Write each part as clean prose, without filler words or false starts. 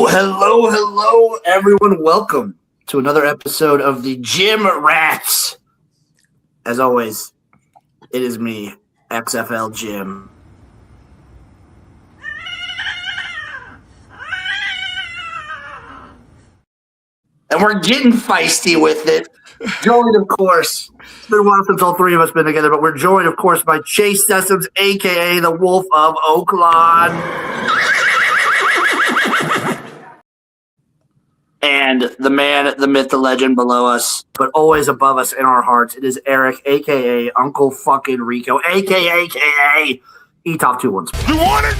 Hello, everyone. Welcome to another episode of the Jim Rats. As always, it is me, XFL Jim. And we're getting feisty with it. Joined, of course. It's been a while since all three of us been together, but we're joined, of course, by Chase Sessoms, a.k.a. the Wolf of Oaklawn. And the man, the myth, the legend below us, but always above us in our hearts, it is Eric, a.k.a. Uncle fucking Rico, a.k.a. E-Top 2-1. You want it?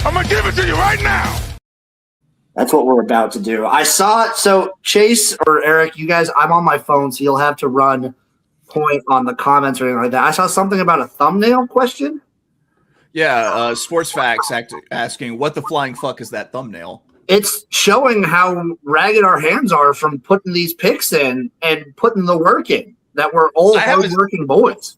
I'm going to give it to you right now. That's what we're about to do. I saw it. So Chase or Eric, you guys, I'm on my phone, so you'll have to run point on the comments or anything like that. I saw something about a thumbnail question. Yeah, Sports Facts asking, what the flying fuck is that thumbnail? It's showing how ragged our hands are from putting these picks in and putting the work in, that we're all hard-working boys.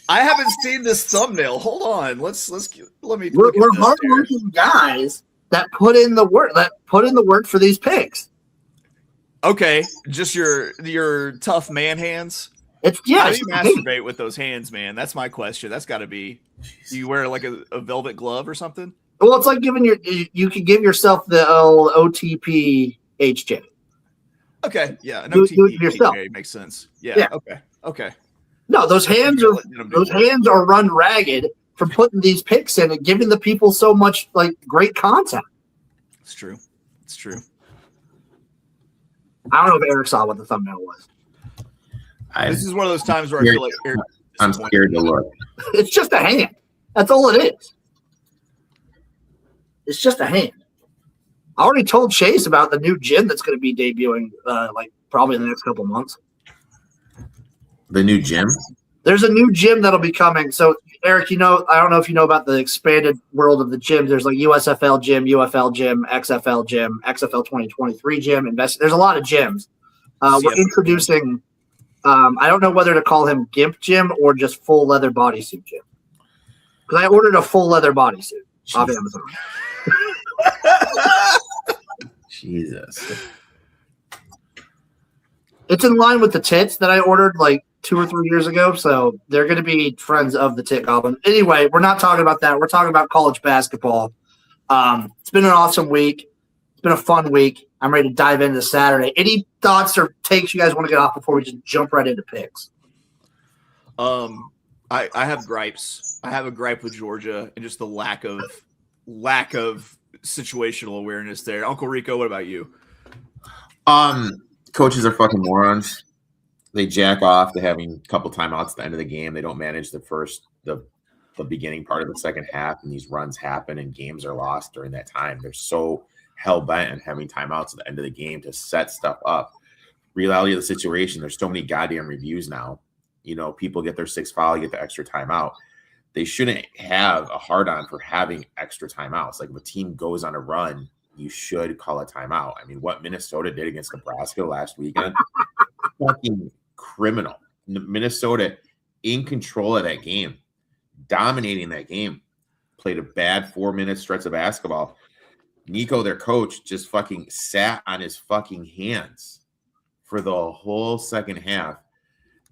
I haven't seen this thumbnail. Hold on. Let me. We're hard-working guys that put in the work for these picks. Okay, just your tough man hands. How do you masturbate with those hands, man? That's my question. That's got to be. Do you wear like a velvet glove or something? Well, it's like you could give yourself the old OTP HJ. Okay, yeah, an do OTP it yourself. HJ makes sense. Yeah. Okay. No, those hands are run ragged from putting these picks in and giving the people so much like great content. It's true. I don't know if Eric saw what the thumbnail was. This is one of those times where I feel like I'm scared to look. It's just a hand. That's all it is. It's just a hand. I already told Chase about the new gym that's going to be debuting probably in the next couple of months. The new gym? There's a new gym that'll be coming. So, Eric, I don't know if you know about the expanded world of the gyms. There's like USFL Gym, UFL Gym, XFL Gym, XFL 2023 Gym. There's a lot of gyms. We're introducing, I don't know whether to call him Gimp Gym or just full leather bodysuit gym. Because I ordered a full leather bodysuit off Amazon. Jesus. It's in line with the tits that I ordered like 2 or 3 years ago, so they're going to be friends of the Tit Goblin. Anyway, we're not talking about that. We're talking about college basketball. It's been an awesome week. It's been a fun week. I'm ready to dive into Saturday. Any thoughts or takes you guys want to get off before we just jump right into picks? I have gripes. I have a gripe with Georgia and just the lack of situational awareness there. Uncle Rico, what about you? Coaches are fucking morons. They jack off to having a couple timeouts at the end of the game. They don't manage the beginning part of the second half, and these runs happen and games are lost during that time. They're so hell-bent on having timeouts at the end of the game to set stuff up. Reality of the situation, there's so many goddamn reviews now. People get their 6th foul, get the extra timeout. They shouldn't have a hard-on for having extra timeouts. Like, if a team goes on a run, you should call a timeout. I mean, what Minnesota did against Nebraska last weekend, fucking criminal. Minnesota in control of that game, dominating that game, played a bad 4-minute stretch of basketball. Nico, their coach, just fucking sat on his fucking hands for the whole second half.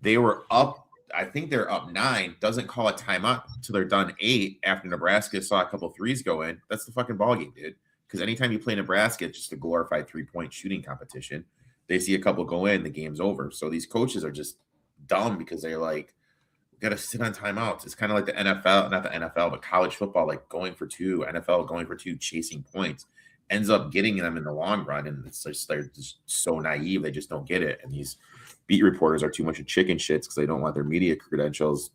They were up. I think they're up 9, doesn't call a timeout until they're done 8 after Nebraska saw a couple threes go in. That's the fucking ball game, dude. Because anytime you play Nebraska, it's just a glorified 3-point shooting competition. They see a couple go in, the game's over. So these coaches are just dumb because they're like, we got to sit on timeouts. It's kind of like the NFL, not the NFL, but college football, like going for 2, NFL going for 2, chasing points, ends up getting them in the long run. And it's just, they're just so naive. They just don't get it. And these beat reporters are too much of chicken shits because they don't want their media credentials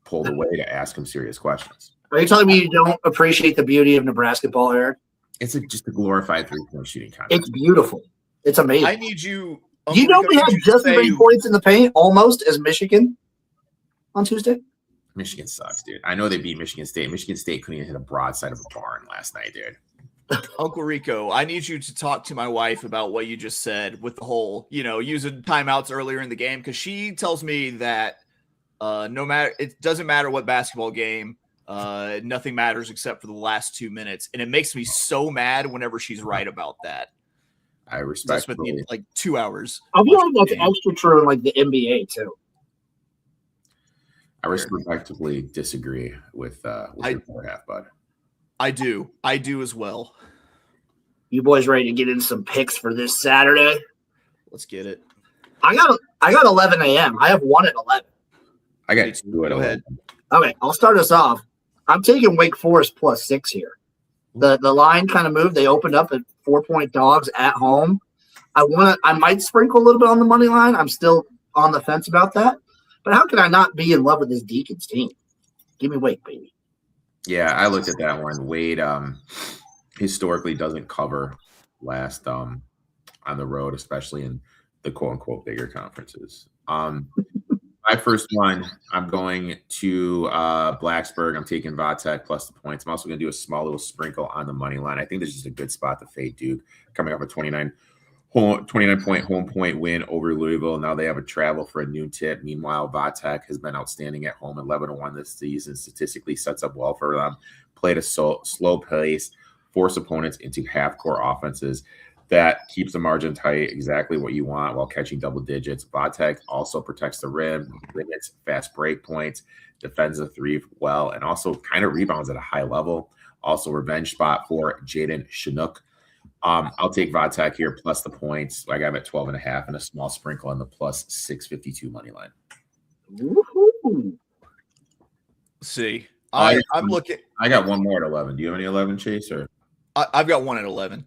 pulled away to ask them serious questions. Are you telling me you don't appreciate the beauty of Nebraska ball, Eric? It's just a glorified 3-point shooting contest. It's beautiful. It's amazing. I need you. Do you know we had just as many points in the paint almost as Michigan on Tuesday? Michigan sucks, dude. I know they beat Michigan State. Michigan State couldn't even hit a broadside of a barn last night, dude. Uncle Rico, I need you to talk to my wife about what you just said with the whole, using timeouts earlier in the game, because she tells me that it doesn't matter what basketball game, Nothing matters except for the last 2 minutes. And it makes me so mad whenever she's right about that. I I respect spent like 2 hours. I feel like that's watching the game. extra true in like the NBA too. I respectfully disagree with your other half, bud. I do as well. You boys ready to get in some picks for this Saturday? Let's get it. I got 11 a.m. I have one at 11. I got 2 at Go 11. ahead. Okay, I'll start us off. I'm taking Wake Forest +6 here. The line kind of moved. They opened up at 4-point dogs at home. I might sprinkle a little bit on the money line. I'm still on the fence about that. But how can I not be in love with this Deacons team? Give me Wake, baby. Yeah, I looked at that one. Wade historically doesn't cover last on the road, especially in the quote unquote bigger conferences. My first one, I'm going to Blacksburg. I'm taking Vatek plus the points. I'm also going to do a small little sprinkle on the money line. I think this is just a good spot to fade Duke, coming off a 29-point home point win over Louisville. Now they have a travel for a noon tip. Meanwhile, Vatek has been outstanding at home, 11-1 this season. Statistically sets up well for them. Played a slow pace, force opponents into half-court offenses. That keeps the margin tight, exactly what you want, while catching double digits. Vatek also protects the rim, limits fast break points, defends the three well, and also kind of rebounds at a high level. Also, revenge spot for Jaden Chinook. I'll take Vatek here plus the points. I got him at 12.5 and a small sprinkle on the plus 652 money line. Woo-hoo. See, I'm looking. I got one more at 11. Do you have any 11, Chase? Or I've got one at 11.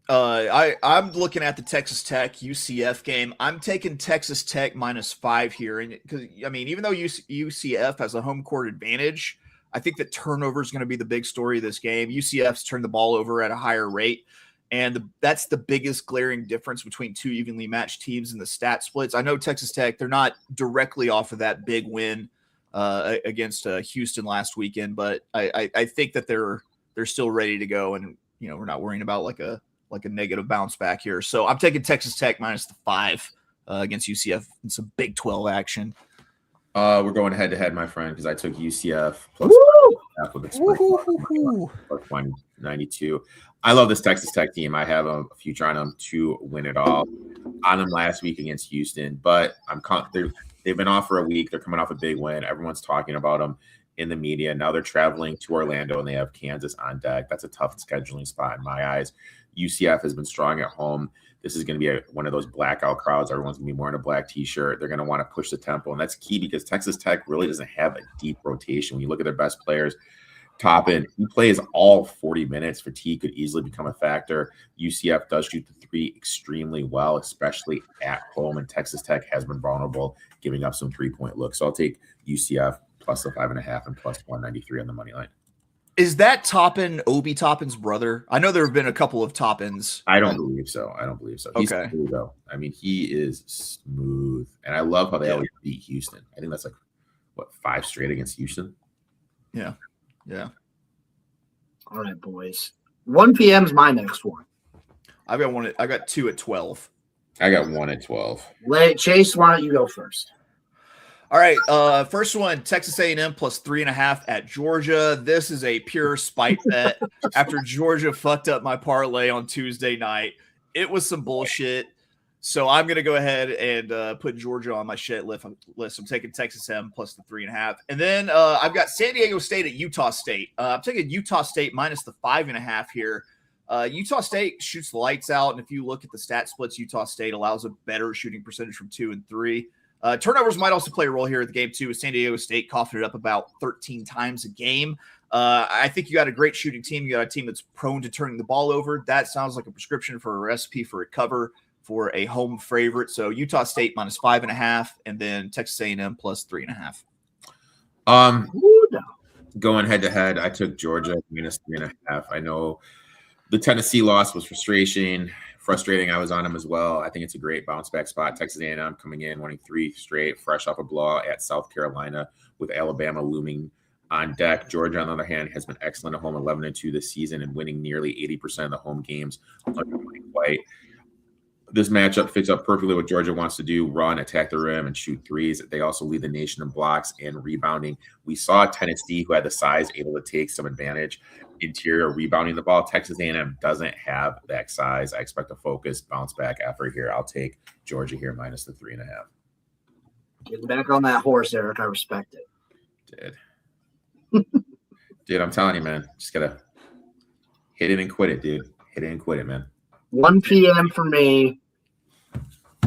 I'm looking at the Texas Tech UCF game. I'm taking Texas Tech -5 here, and because I mean, even though UCF has a home court advantage, I think that turnover is going to be the big story of this game. UCF's turned the ball over at a higher rate, and that's the biggest glaring difference between two evenly matched teams in the stat splits. I know Texas Tech, they're not directly off of that big win against Houston last weekend, but I think that they're still ready to go, and we're not worrying about like a negative bounce back here. So I'm taking Texas Tech -5 against UCF in some Big 12 action. We're going head to head, my friend, because I took UCF plus half with its plus 192. I love this Texas Tech team. I have a future on them to win it all. On them last week against Houston, but they've been off for a week. They're coming off a big win. Everyone's talking about them in the media. Now they're traveling to Orlando and they have Kansas on deck. That's a tough scheduling spot in my eyes. UCF has been strong at home. This is going to be one of those blackout crowds. Everyone's going to be wearing a black t-shirt. They're going to want to push the tempo, and that's key because Texas Tech really doesn't have a deep rotation. When you look at their best players, Toppin, he plays all 40 minutes. Fatigue could easily become a factor. UCF does shoot the three extremely well, especially at home, and Texas Tech has been vulnerable, giving up some three-point looks. So I'll take UCF plus the 5.5 and plus 193 on the money line. Is that Toppin Obi Toppin's brother? I know there have been a couple of Toppins. I don't believe so. He's Okay. smooth, though. I mean, he is smooth. And I love how they always beat Houston. I think that's 5 straight against Houston? Yeah. All right, boys. 1 p.m. is my next one. I got 2 at 12. I got 1 at 12. Chase, why don't you go first? All right, first one, Texas A&M plus 3.5 at Georgia. This is a pure spite bet. After Georgia fucked up my parlay on Tuesday night, it was some bullshit. So I'm going to go ahead and put Georgia on my shit list. I'm taking Texas A&M plus the 3.5. And then I've got San Diego State at Utah State. I'm taking Utah State minus the 5.5 here. Utah State shoots the lights out. And if you look at the stat splits, Utah State allows a better shooting percentage from 2 and 3. Turnovers might also play a role here at the game, too, with San Diego State coughing it up about 13 times a game. I think you got a great shooting team. You got a team that's prone to turning the ball over. That sounds like a prescription for a recipe for a cover for a home favorite. So Utah State minus 5.5, and then Texas A&M plus 3.5. Going head to head, I took Georgia minus 3.5. I know the Tennessee loss was frustrating. I was on them as well. I think it's a great bounce back spot. Texas A&M coming in, winning 3 straight, fresh off a blowout at South Carolina with Alabama looming on deck. Georgia, on the other hand, has been excellent at home, 11-2 this season and winning nearly 80% of the home games under Mike White. This matchup fits up perfectly what Georgia wants to do: run, attack the rim, and shoot threes. They also lead the nation in blocks and rebounding. We saw Tennessee, who had the size, able to take some advantage interior rebounding the ball. Texas A&M doesn't have that size. I expect a focused bounce back effort here. I'll take Georgia here minus the 3.5. Getting back on that horse, Eric. I respect it. Dude, I'm telling you, man. Just gotta hit it and quit it, dude. Hit it and quit it, man. 1 p.m. for me.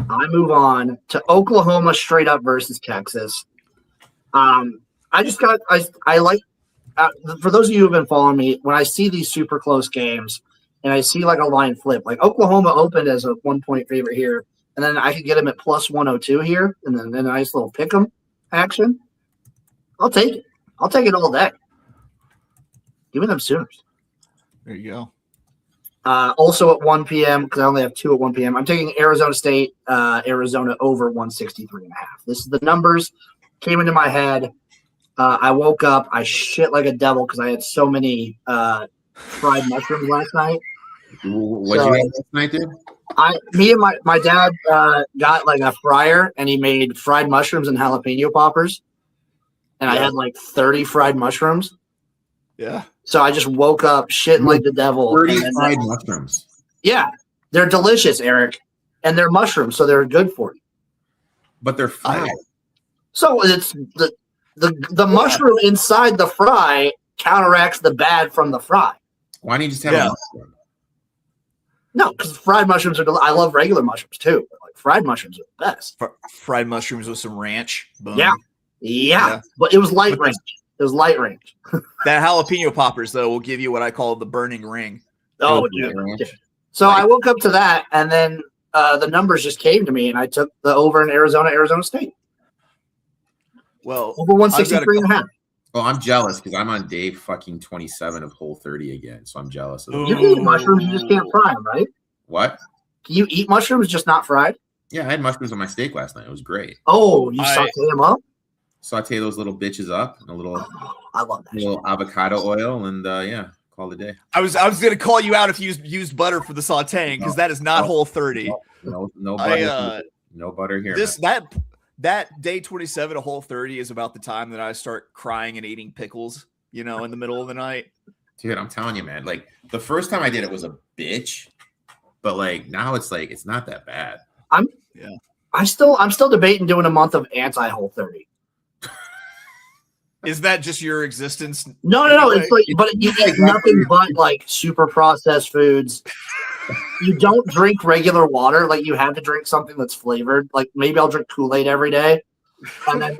I move on to Oklahoma straight up versus Texas. I like for those of you who have been following me, when I see these super close games and I see like a line flip, like Oklahoma opened as a 1-point favorite here, and then I could get them at plus 102 here, and then a nice little pick 'em action. I'll take it. I'll take it all day. Give me them Sooners. There you go. Also at 1 p.m., because I only have 2 at 1 p.m., I'm taking Arizona State, Arizona over 163.5. This is the numbers came into my head. I woke up. I shit like a devil because I had so many fried mushrooms last night. What did you have last night, dude? Me and my dad got like a fryer, and he made fried mushrooms and jalapeno poppers. And I had like 30 fried mushrooms. Yeah. So I just woke up shitting like the devil. 30 fried mushrooms. Yeah. They're delicious, Eric. And they're mushrooms, so they're good for you. But they're fried. So it's the mushroom inside the fry counteracts the bad from the fry. Why don't you just have a mushroom? No, because fried mushrooms are I love regular mushrooms too. But like fried mushrooms are the best. Fried mushrooms with some ranch. Boom. Yeah. But it was light range. It was light range. That jalapeno poppers, though, will give you what I call the burning ring. Oh, yeah. So I woke up to that, and then the numbers just came to me, and I took the over in Arizona State. Well, over 163.5. Oh, I'm jealous because I'm on day fucking 27 of Whole 30 again. So I'm jealous of You can eat mushrooms, you just can't fry them, right? What? Can you eat mushrooms, just not fried? Yeah, I had mushrooms on my steak last night. It was great. Oh, you saute them up? Saute those little bitches up and a little, I love that. Little avocado oil and call it a day. I was gonna call you out if you used butter for the sauteing because that is not Whole 30. No butter. No butter here. That day 27 of Whole 30 is about the time that I start crying and eating pickles, in the middle of the night. Dude, I'm telling you, man. Like the first time I did it was a bitch, but like now it's like it's not that bad. I'm still debating doing a month of anti-Whole 30. Is that just your existence? No. It's like, but you eat nothing but like super processed foods. You don't drink regular water. Like you have to drink something that's flavored. Like maybe I'll drink Kool-Aid every day, and then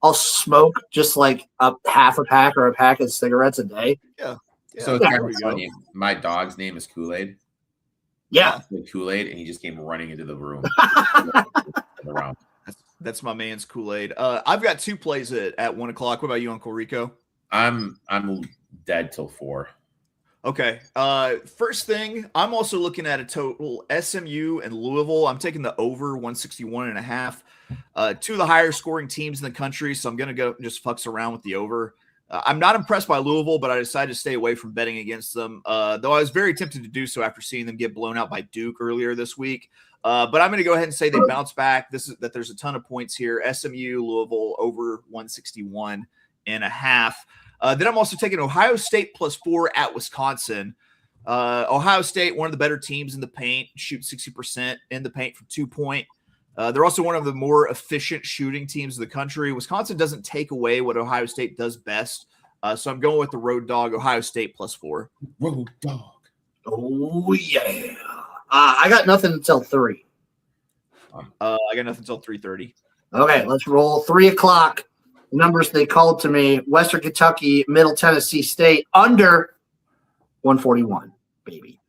I'll smoke just like a half a pack or a pack of cigarettes a day. Yeah. So it's kind of funny. My dog's name is Kool-Aid. Yeah. Kool-Aid, and he just came running into the room. Around. That's my man's Kool-Aid. I've got 2 plays at 1 o'clock. What about you, Uncle Rico? I'm dead till 4. Okay. First thing, I'm also looking at a total SMU and Louisville. I'm taking the over 161.5. 2 of the higher scoring teams in the country, so I'm going to go just fucks around with the over. I'm not impressed by Louisville, but I decided to stay away from betting against them, though I was very tempted to do so after seeing them get blown out by Duke earlier this week. But I'm going to go ahead and say they bounce back. That there's a ton of points here. SMU, Louisville over 161.5. Then I'm also taking Ohio State +4 at Wisconsin. Ohio State, one of the better teams in the paint, shoot 60% in the paint from 2-point. They're also one of the more efficient shooting teams in the country. Wisconsin doesn't take away what Ohio State does best. So I'm going with the road dog, Ohio State +4. Road dog. Oh, yeah. I got nothing until 3. I got nothing until 3:30. Okay, let's roll 3 o'clock. Numbers they called to me: Western Kentucky, Middle Tennessee State under 141. Baby,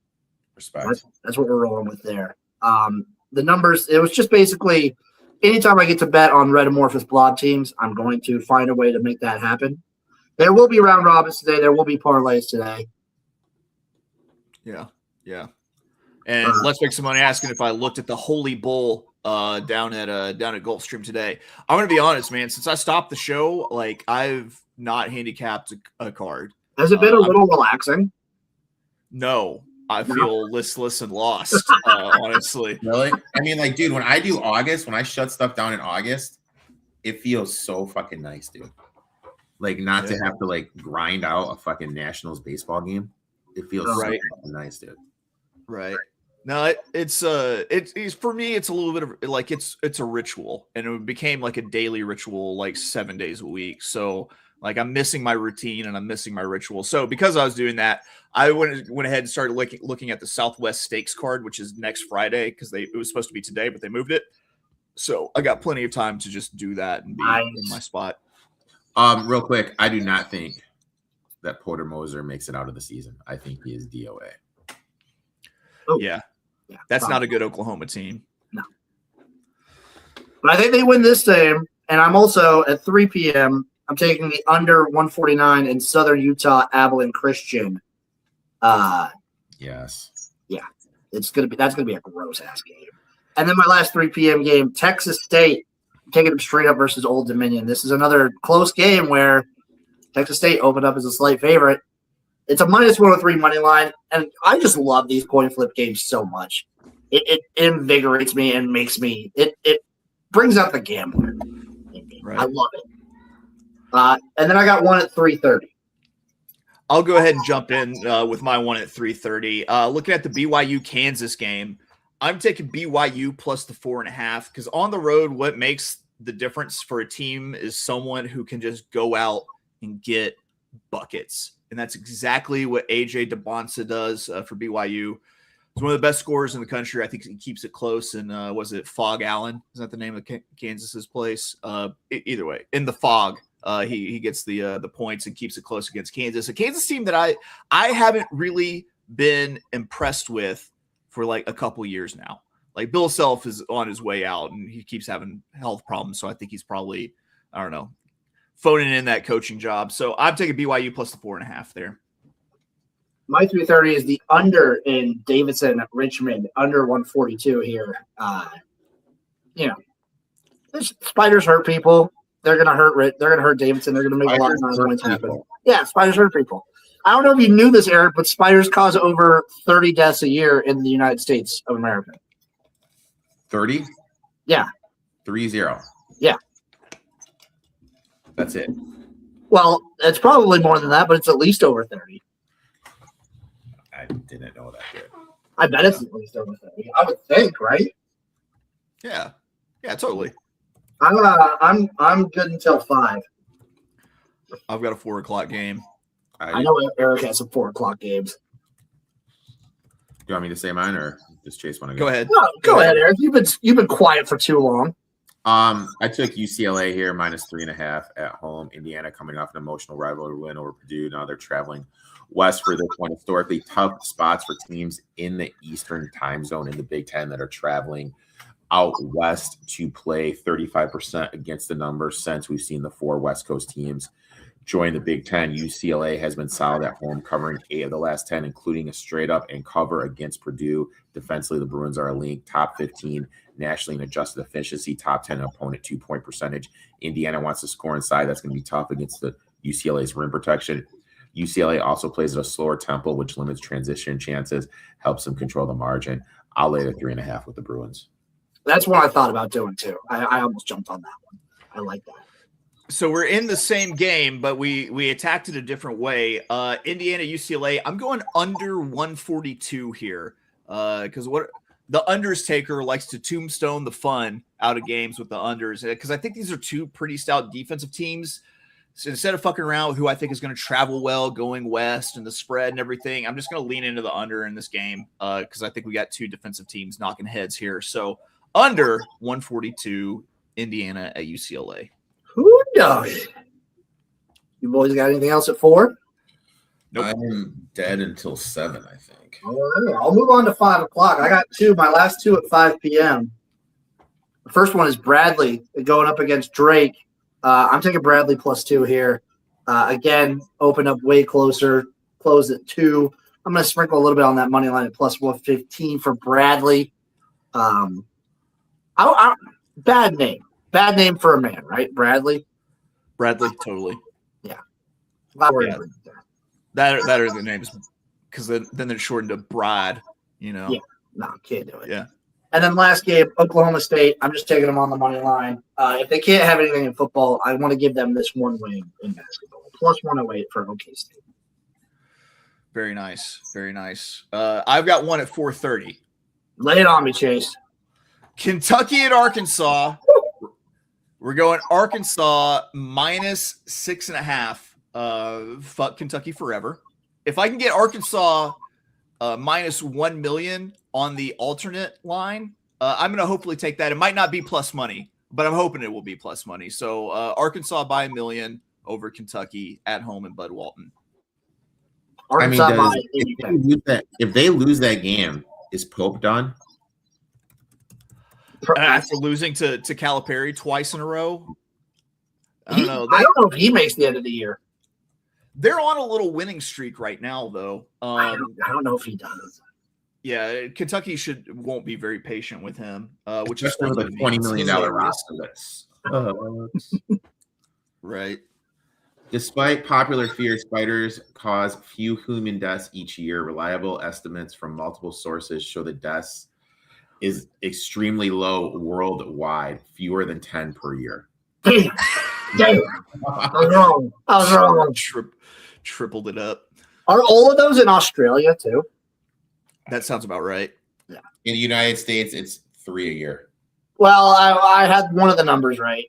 Respect. That's what we're rolling with there. The numbers. It was just basically anytime I get to bet on red amorphous blob teams, I'm going to find a way to make that happen. There will be round robins today. There will be parlays today. Yeah. And let's make some money asking if I looked at the Holy Bull down at Gulfstream today. I'm gonna be honest, man. Since I stopped the show, like I've not handicapped a card. Has it been a little relaxing? No, I feel listless and lost, honestly. Really? I mean, like, dude, when I do August, when I shut stuff down in August, it feels so fucking nice, dude. Like, not to have to like grind out a fucking Nationals baseball game. It feels so fucking nice, dude. Right. No, it's for me, it's a little bit of like it's a ritual, and it became like a daily ritual, like 7 days a week. So like I'm missing my routine and I'm missing my ritual. So because I was doing that, I went ahead and started looking at the Southwest Stakes card, which is next Friday, because it was supposed to be today, but they moved it. So I got plenty of time to just do that and be in my spot. Real quick, I do not think that Porter Moser makes it out of the season. I think he is DOA. Oh. Yeah, that's not a good Oklahoma team. No. But I think they win this game, and I'm also at 3 p.m. I'm taking the under 149 in Southern Utah Abilene Christian. Yes. Yeah, that's gonna be a gross ass game. And then my last 3 p.m. game, Texas State, I'm taking them straight up versus Old Dominion. This is another close game where Texas State opened up as a slight favorite. It's a minus 103 money line, and I just love these coin flip games so much. It invigorates me and makes me it brings out the gambler in me. Right. I love it. And then I got one at 3:30. I'll go ahead and jump in with my one at 3:30. Looking at the BYU Kansas game, I'm taking BYU plus the 4.5 because on the road, what makes the difference for a team is someone who can just go out and get buckets. And that's exactly what AJ DeBonsa does for BYU. He's one of the best scorers in the country. I think he keeps it close. And was it Fog Allen? Is that the name of Kansas's place? Either way, in the Fog, he gets the points and keeps it close against Kansas. A Kansas team that I haven't really been impressed with for like a couple years now. Like Bill Self is on his way out and he keeps having health problems. So I think he's probably, I don't know, phoning in that coaching job. So I'm taking BYU plus the 4.5 there. My 3:30 is the under in Davidson at Richmond, under 142 here. Spiders hurt people. They're gonna hurt Davidson. They're gonna make a lot of points happen. Yeah, spiders hurt people. I don't know if you knew this, Eric, but spiders cause over 30 deaths a year in the United States of America. 30? Yeah. 30. Yeah. That's it. Well, it's probably more than that, but it's at least over 30. I didn't know that, dude. I bet it's at least over 30. I would think, right? Yeah. Yeah, totally. I'm good until 5. I've got a 4 o'clock game. I know Eric has some 4 o'clock games. Do you want me to say mine or does Chase want to go ahead? No, go ahead, Eric. You've been quiet for too long. I took UCLA here minus 3.5 at home. Indiana coming off an emotional rivalry win over Purdue. Now they're traveling west for this one. Historically tough spots for teams in the Eastern time zone in the Big Ten that are traveling out west to play 35% against the number since we've seen the 4 West Coast teams join the Big Ten. UCLA has been solid at home, covering 8 of the last 10, including a straight up and cover against Purdue. Defensively, the Bruins are a league top 15 nationally in adjusted efficiency, top 10 opponent 2-point percentage. Indiana wants to score inside. That's going to be tough against the UCLA's rim protection. UCLA also plays at a slower tempo, which limits transition chances, helps them control the margin. I'll lay the 3.5 with the Bruins. That's what I thought about doing too. I almost jumped on that one. I like that. So we're in the same game, but we attacked it a different way. Indiana, UCLA. I'm going under 142 here because what the unders taker likes to tombstone the fun out of games with the unders because I think these are 2 pretty stout defensive teams. So instead of fucking around with who I think is going to travel well going west and the spread and everything, I'm just going to lean into the under in this game because I think we got 2 defensive teams knocking heads here. So under 142, Indiana at UCLA. Who knows? You boys got anything else at 4? Nope. I'm dead until 7, I think. All right, I'll move on to 5 o'clock. I got 2. My last 2 at 5 p.m. The first one is Bradley going up against Drake. I'm taking Bradley plus 2 here. Again, open up way closer. Close at 2. I'm going to sprinkle a little bit on that money line at plus 115 for Bradley. Bad name. Bad name for a man, right? Bradley, totally. Yeah. That or the name is because then they're shortened to Brad. You know. Yeah. No, can't do it. Yeah. And then last game, Oklahoma State. I'm just taking them on the money line. If they can't have anything in football, I want to give them this one win in basketball. Plus 108 for OK State. Very nice. Very nice. I've got one at 4:30. Lay it on me, Chase. Kentucky at Arkansas. We're going Arkansas minus 6.5. Fuck Kentucky forever. If I can get Arkansas minus 1 million on the alternate line, I'm going to hopefully take that. It might not be plus money, but I'm hoping it will be plus money. So Arkansas by 1 million over Kentucky at home in Bud Walton. Arkansas if they lose that game, is Pope done? After losing to Calipari twice in a row? I don't know. I don't know if he makes the end of the year. They're on a little winning streak right now, though. I don't know if he does. Yeah, Kentucky won't be very patient with him, which is for the $20 million roster. Right. Despite popular fear, spiders cause few human deaths each year. Reliable estimates from multiple sources show the deaths is extremely low worldwide, fewer than 10 per year. Damn. I was wrong. Tripled it up. Are all of those in Australia too? That sounds about right. Yeah. In the United States, it's 3 a year. Well, I had one of the numbers right.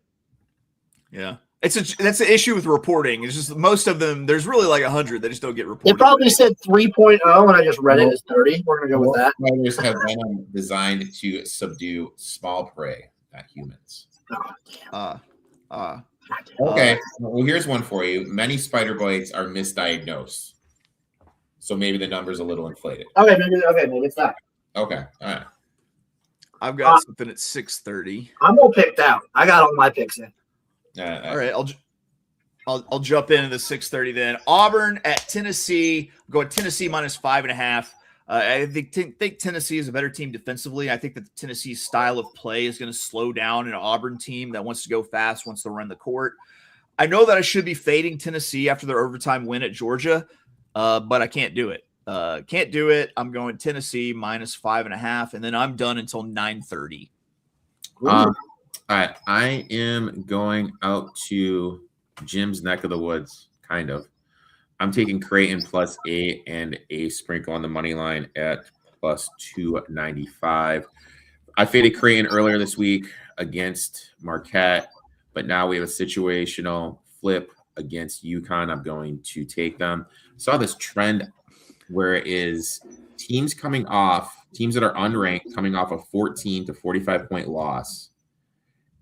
Yeah. That's the issue with reporting. It's just most of them, there's really like 100 that just don't get reported. It probably said 3.0 and I just read it as 30. We're going to go with that. Spiders have venom designed to subdue small prey, not humans. Oh, damn. Okay. Well, here's one for you. Many spider bites are misdiagnosed. So maybe the number's a little inflated. Okay, maybe it's that. Okay. All right. I've got something at 6:30. I'm all picked out. I got all my picks in. All right, I'll jump into the 6:30 then. Auburn at Tennessee. I'm going Tennessee minus 5.5. I think Tennessee is a better team defensively. I think that Tennessee's style of play is going to slow down an Auburn team that wants to go fast, wants to run the court. I know that I should be fading Tennessee after their overtime win at Georgia, but I can't do it. Can't do it. I'm going Tennessee minus 5.5, and then I'm done until 9:30. All right. I am going out to Jim's neck of the woods, kind of. I'm taking Creighton plus 8 and a sprinkle on the money line at plus 295. I faded Creighton earlier this week against Marquette, but now we have a situational flip against UConn. I'm going to take them. Saw this trend where it is teams that are unranked coming off a 14 to 45 point loss.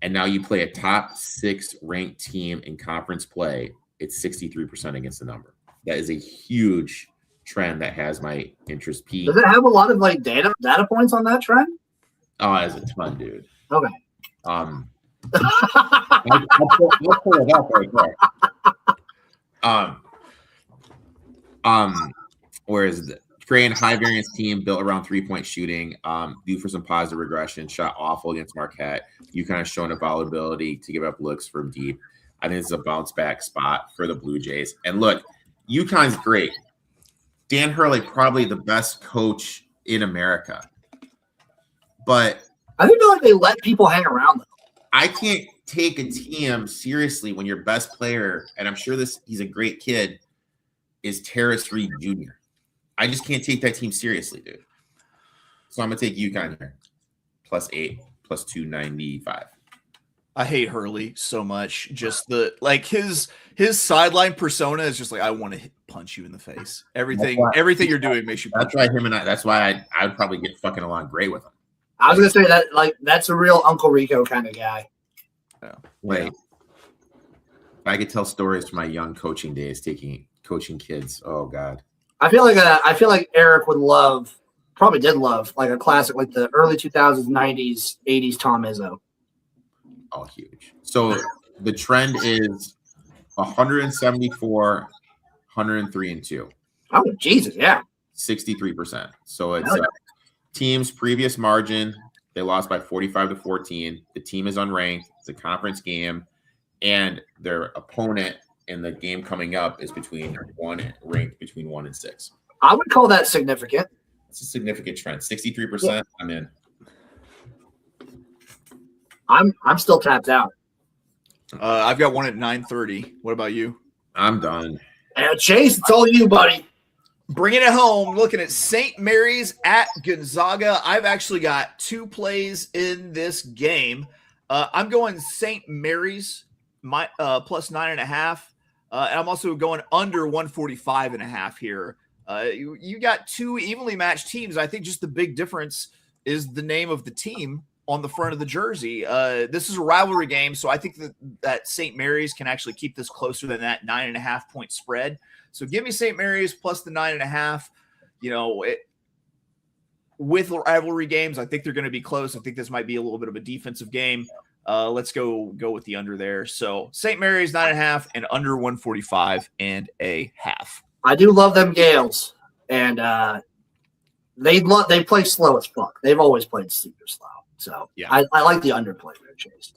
And now you play a top 6 ranked team in conference play. It's 63% against the number. That is a huge trend that has my interest peaked. Does it have a lot of like data points on that trend? Oh, it has a ton, dude. Okay. I'll pull it up right there. Where is it? Creighton, high variance team built around 3-point shooting, due for some positive regression, shot awful against Marquette. You kind of shown a vulnerability to give up looks from deep. I think this is a bounce back spot for the Blue Jays. And look, UConn's great. Dan Hurley, probably the best coach in America. But I feel like they let people hang around them. I can't take a team seriously when your best player, and I'm sure he's a great kid, is Terrace Reed Jr. I just can't take that team seriously, dude. So I'm going to take UConn here. Plus 8, plus 295. I hate Hurley so much. Just his sideline persona is just like, I want to punch you in the face. Everything you're doing makes you punch. That's why I would probably get fucking along great with him. I was gonna say that that's a real Uncle Rico kind of guy. Yeah. Wait. I could tell stories from my young coaching days, coaching kids. Oh God. I feel like Eric probably did love like a classic, like the early 2000s, 90s, 80s Tom Izzo. Oh, huge. So the trend is 174, 103 and 2. Oh, Jesus, yeah. 63%. So it's team's previous margin. They lost by 45 to 14. The team is unranked. It's a conference game. And their opponent in the game coming up is ranked between 1 and 6. I would call that significant. It's a significant trend. 63%. I'm in. I'm still tapped out. I've got one at 9:30. What about you? I'm done. And Chase, it's all you, buddy. Bringing it home, looking at St. Mary's at Gonzaga. I've actually got 2 plays in this game. I'm going St. Mary's plus 9.5. And I'm also going under 145.5 here. You got 2 evenly matched teams. I think just the big difference is the name of the team on the front of the jersey. This is a rivalry game, so I think that St. Mary's can actually keep this closer than that 9.5 point spread. So give me St. Mary's plus the 9.5. With rivalry games, I think they're going to be close. I think this might be a little bit of a defensive game. Let's go with the under there. So St. Mary's 9.5 and under 145.5. I do love them Gales, and they play slow as fuck. They've always played super slow. So yeah, I like the underplay there, Chase.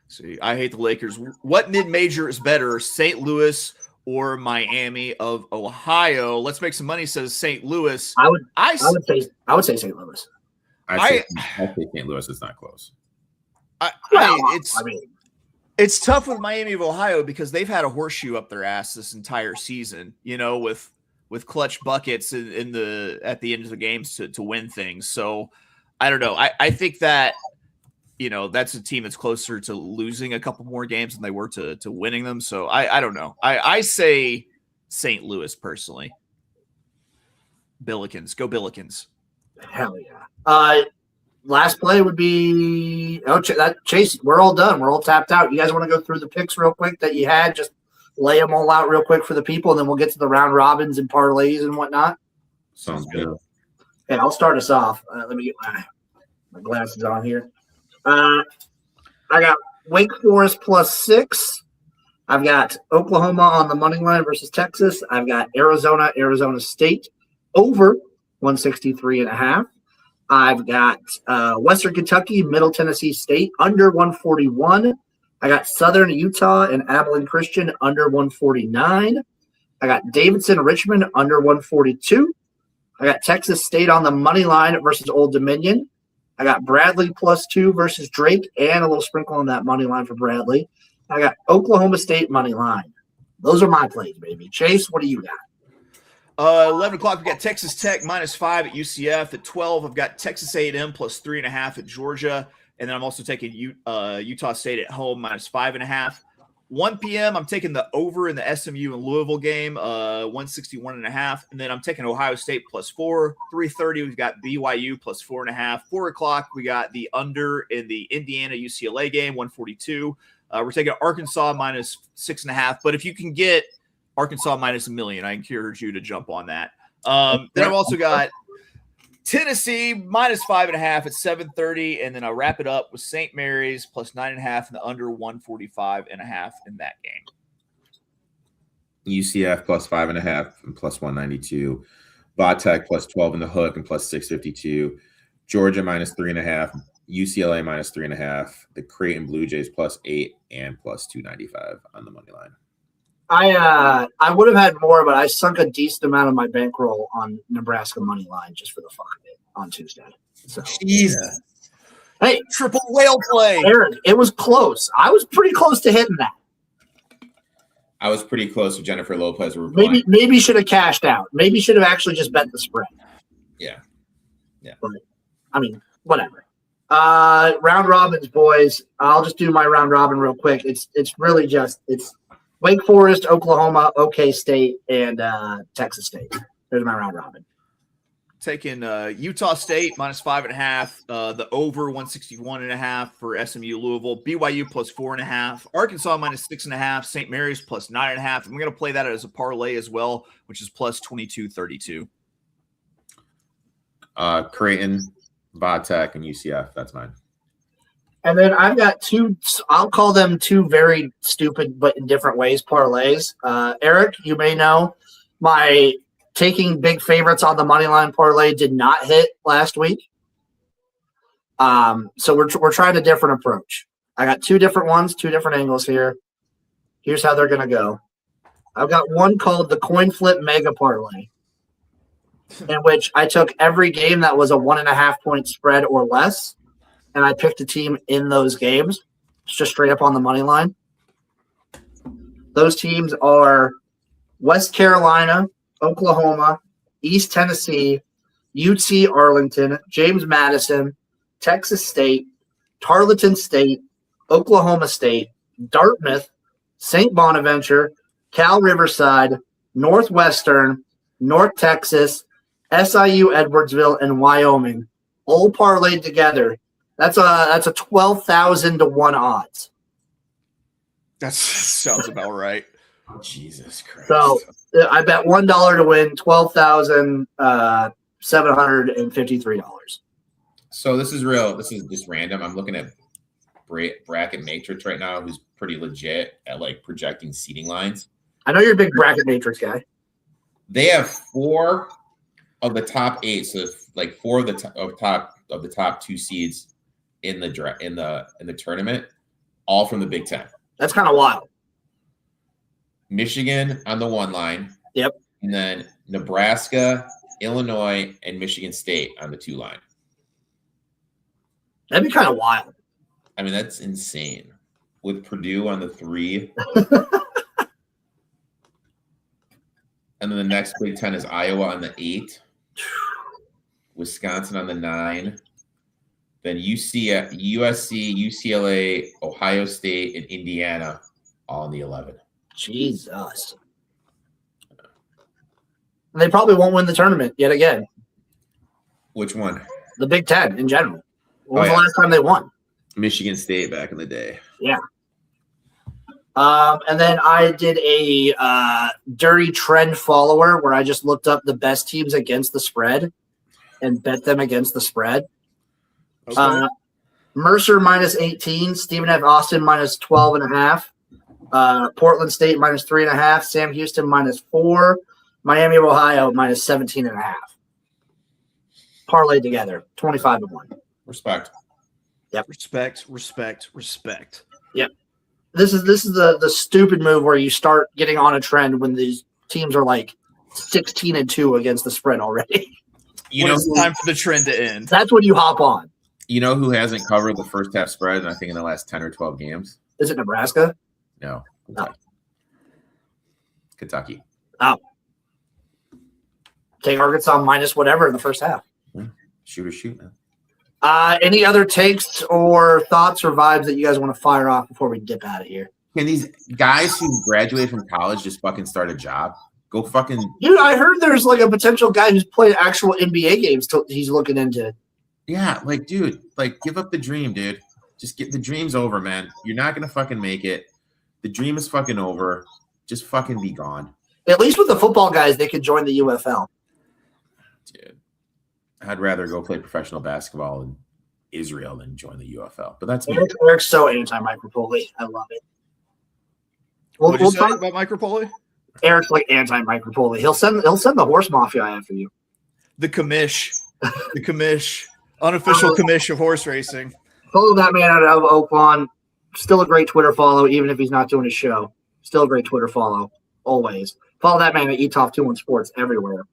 See, I hate the Lakers. What mid-major is better, St. Louis or Miami of Ohio? Let's make some money, says St. Louis. I would say St. Louis. I say St. Louis is not close. It's tough with Miami of Ohio because they've had a horseshoe up their ass this entire season, with clutch buckets at the end of the games to win things. So I don't know. I think that, that's a team that's closer to losing a couple more games than they were to winning them. So I don't know. I say St. Louis personally. Billikens. Go Billikens. Hell yeah. Last play would be Chase. We're all done. We're all tapped out. You guys want to go through the picks real quick that you had? Just lay them all out real quick for the people, and then we'll get to the round robins and parlays and whatnot. Sounds good. Okay, I'll start us off. Let me get my glasses on here. I got Wake Forest plus 6. I've got Oklahoma on the money line versus Texas. I've got Arizona State over 163.5. I've got Western Kentucky, Middle Tennessee State under 141. I got Southern Utah and Abilene Christian under 149. I got Davidson Richmond under 142. I got Texas State on the money line versus Old Dominion. I got Bradley plus 2 versus Drake and a little sprinkle on that money line for Bradley. I got Oklahoma State money line. Those are my plays, baby. Chase, what do you got? 11 o'clock, we got Texas Tech -5 at UCF. At 12, I've got Texas A&M plus 3.5 at Georgia. And then I'm also taking Utah State at home -5.5. 1 p.m., I'm taking the over in the SMU and Louisville game, 161.5. And then I'm taking Ohio State plus 4. 3:30, we've got BYU plus 4.5. 4 o'clock, we got the under in the Indiana-UCLA game, 142. We're taking Arkansas -6.5. But if you can get Arkansas -1 million, I encourage you to jump on that. Then I've also got Tennessee -5.5 at 7:30, and then I'll wrap it up with St. Mary's plus 9.5 and the under 145.5 in that game. UCF plus 5.5 and plus 192. Vatech plus 12 in the hook and plus 652. Georgia -3.5. UCLA -3.5. The Creighton Blue Jays plus 8 and plus 295 on the money line. I would have had more, but I sunk a decent amount of my bankroll on Nebraska money line just for the fuck of it on Tuesday. So Jesus. Hey, triple whale play. Eric, it was close. I was pretty close to hitting that. I was pretty close with Jennifer Lopez. Maybe should have cashed out. Maybe should have actually just bet the spread. Yeah. But, I mean, whatever. Round robins, boys. I'll just do my round robin real quick. It's really just Wake Forest, Oklahoma, OK State, and Texas State. There's my round robin. Taking Utah State -5.5, the over 161.5 for SMU Louisville, BYU plus 4.5, Arkansas -6.5, St. Mary's plus 9.5. And we're going to play that as a parlay as well, which is plus 22.32. Creighton, Vatech, and UCF. That's mine. And then I've got 2, I'll call them 2 very stupid but in different ways parlays. Eric, you may know my taking big favorites on the money line parlay did not hit last week. So we're trying a different approach. I got 2 different ones, 2 different angles here. Here's how they're going to go. I've got one called the coin flip mega parlay. in which I took every game that was a 1.5 point spread or less, and I picked a team in those games, just straight up on the money line. Those teams are West Carolina, Oklahoma, East Tennessee, UT Arlington, James Madison, Texas State, Tarleton State, Oklahoma State, Dartmouth, St. Bonaventure, Cal Riverside, Northwestern, North Texas, SIU Edwardsville, and Wyoming, all parlayed together. That's a 12,000 to 1 odds. That sounds about right. Jesus Christ. So I bet $1 to win $12,753. So this is real. This is just random. I'm looking at Bracket Matrix right now, who's pretty legit at like projecting seating lines. I know you're a big Bracket Matrix guy. They have 4 of the top 8, so like 4 of the top 2 seeds in the tournament, all from the Big Ten. That's kind of wild. Michigan on the 1 line. Yep. And then Nebraska, Illinois, and Michigan State on the 2 line. That'd be kind of wild. I mean, that's insane. With Purdue on the 3. And then the next Big Ten is Iowa on the 8. Wisconsin on the 9. Then USC, UCLA, Ohio State, and Indiana all on the 11. Jesus. And they probably won't win the tournament yet again. Which one? The Big Ten in general. When was yeah. the last time they won? Michigan State back in the day. Yeah. And then I did a dirty trend follower where I just looked up the best teams against the spread and bet them against the spread. Okay. Mercer minus 18, Stephen F. Austin minus 12.5, Portland State minus 3.5, Sam Houston minus 4, Miami of Ohio minus 17.5. Parlay together, 25 to 1. Respect. Yep. Respect. Yep. This is the stupid move where you start getting on a trend when these teams are like 16-2 against the spread already. It's time for the trend to end. That's when you hop on. You know who hasn't covered the first half spread, I think, in the last 10 or 12 games? Is it Nebraska? No. Kentucky. Oh. Take Arkansas minus whatever in the first half. Shoot, man. Any other takes or thoughts or vibes that you guys want to fire off before we dip out of here? Can these guys who graduated from college just fucking start a job? Go fucking. Dude, I heard there's like a potential guy who's played actual NBA games he's looking into. Yeah, like, dude, like, give up the dream, dude. Just get the dream's over, man. You're not gonna fucking make it. The dream is fucking over. Just fucking be gone. At least with the football guys, they could join the UFL. Dude, I'd rather go play professional basketball in Israel than join the UFL. But that's me. Eric's so anti-Mike Rapoli. I love it. What did you say about Mike Rapoli? Eric's like anti-Mike Rapoli. He'll send the horse mafia after you. The commish. The commish. Unofficial commish of horse racing. Follow that man out of Oaklawn. Still a great Twitter follow, even if he's not doing his show. Still a great Twitter follow. Always. Follow that man at ETOF21 Sports everywhere.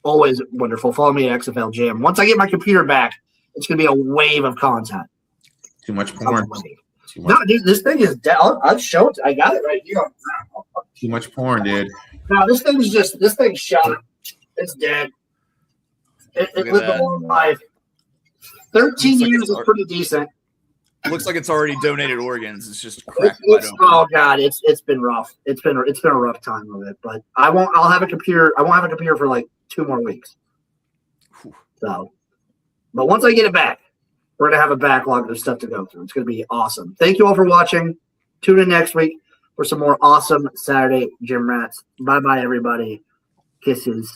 Always wonderful. Follow me at XFL Jim. Once I get my computer back, it's going to be a wave of content. Too much porn. No, dude, this thing is dead. I'll show it. I got it right here. Too much porn, dude. No, this thing's shot. It's dead. It lived a long life. 13 years is pretty decent. Looks like it's already donated organs. It's just cracked wide open. Oh god, it's been rough. It's been a rough time with it. But I'll have a computer. I won't have a computer for like 2 more weeks. So, but once I get it back, we're gonna have a backlog of stuff to go through. It's gonna be awesome. Thank you all for watching. Tune in next week for some more awesome Saturday Gym Rats. Bye bye, everybody. Kisses.